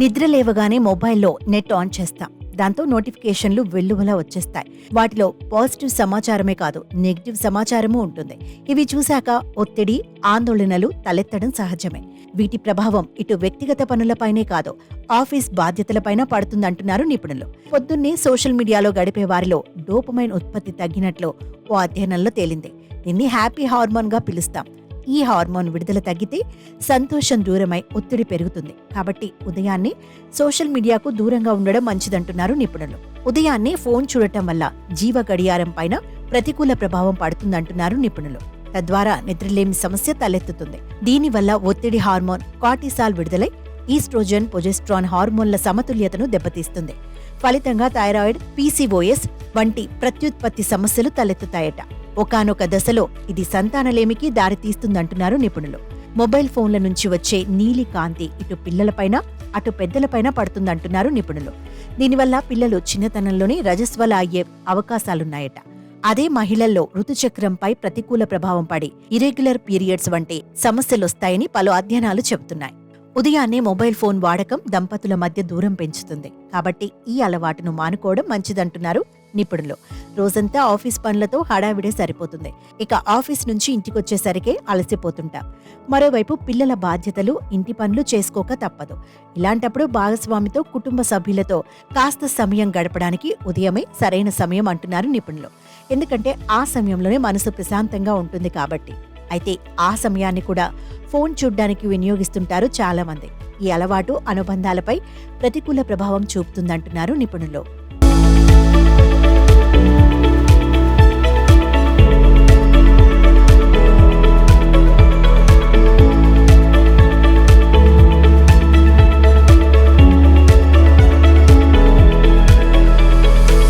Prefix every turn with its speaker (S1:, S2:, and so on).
S1: నిద్ర లేవగానే మొబైల్లో నెట్ ఆన్ చేస్తాం. దాంతో నోటిఫికేషన్లు వెల్లువలా వచ్చేస్తాయి. వాటిలో పాజిటివ్ సమాచారమే కాదు, నెగిటివ్ సమాచారమూ ఉంటుంది. ఇవి చూశాక ఒత్తిడి, ఆందోళనలు తలెత్తడం సహజమే. వీటి ప్రభావం ఇటు వ్యక్తిగత పనులపైనే కాదు, ఆఫీస్ బాధ్యతలపైన పడుతుందంటున్నారు నిపుణులు. పొద్దున్నే సోషల్ మీడియాలో గడిపే వారిలో డోపమైన్ ఉత్పత్తి తగ్గినట్లు ఓ అధ్యయనంలో తేలింది. దీన్ని హ్యాపీ హార్మోన్ గా పిలుస్తాం. ఈ హార్మోన్ విడుదల తగ్గితే సంతోషం దూరమై ఒత్తిడి పెరుగుతుంది. కాబట్టి ఉదయాన్నే సోషల్ మీడియాకు దూరంగా ఉండడం మంచిదంటున్నారు నిపుణులు. ఉదయాన్నే ఫోన్ చూడటం వల్ల జీవ గడియారం పైన ప్రతికూల ప్రభావం పడుతుందంటున్నారు నిపుణులు. తద్వారా నిద్రలేమి సమస్య తలెత్తుతుంది. దీనివల్ల ఒత్తిడి హార్మోన్ కార్టిసాల్ విడుదలై ఈస్ట్రోజన్, ప్రొజెస్ట్రాన్ హార్మోన్ల సమతుల్యతను దెబ్బతీస్తుంది. ఫలితంగా థైరాయిడ్, పీసీఓఎస్ వంటి ప్రత్యుత్పత్తి సమస్యలు తలెత్తుతాయట. ఒకానొక దశలో ఇది సంతానలేమికి దారితీస్తుందంటున్నారు నిపుణులు. మొబైల్ ఫోన్ల నుంచి వచ్చే నీలి కాంతి ఇటు పిల్లలపైన అటు పెద్దలపైన పడుతుందంటున్నారు నిపుణులు. దీనివల్ల పిల్లలు చిన్నతనంలోనే రజస్వల అయ్యే అవకాశాలున్నాయట. అదే మహిళల్లో ఋతుచక్రంపై ప్రతికూల ప్రభావం పడి ఇరెగ్యులర్ పీరియడ్స్ వంటి సమస్యలొస్తాయని పలు అధ్యయనాలు చెబుతున్నాయి. ఉదయాన్నే మొబైల్ ఫోన్ వాడకం దంపతుల మధ్య దూరం పెంచుతుంది. కాబట్టి ఈ అలవాటును మానుకోవడం మంచిదంటున్నారు నిపుణులు. రోజంతా ఆఫీస్ పనులతో హడావిడే సరిపోతుంది. ఇక ఆఫీస్ నుంచి ఇంటికొచ్చేసరికే అలసిపోతుంటాం. మరోవైపు పిల్లల బాధ్యతలు, ఇంటి పనులు చేసుకోక తప్పదు. ఇలాంటప్పుడు భాగస్వామితో, కుటుంబ సభ్యులతో కాస్త సమయం గడపడానికి ఉదయమే సరైన సమయం అంటున్నారు నిపుణులు. ఎందుకంటే ఆ సమయంలోనే మనసు ప్రశాంతంగా ఉంటుంది కాబట్టి. అయితే ఆ సమయాన్ని కూడా ఫోన్ చూడ్డానికి వినియోగిస్తుంటారు చాలామంది. ఈ అలవాటు అనుబంధాలపై ప్రతికూల ప్రభావం చూపుతుందంటున్నారు నిపుణులు.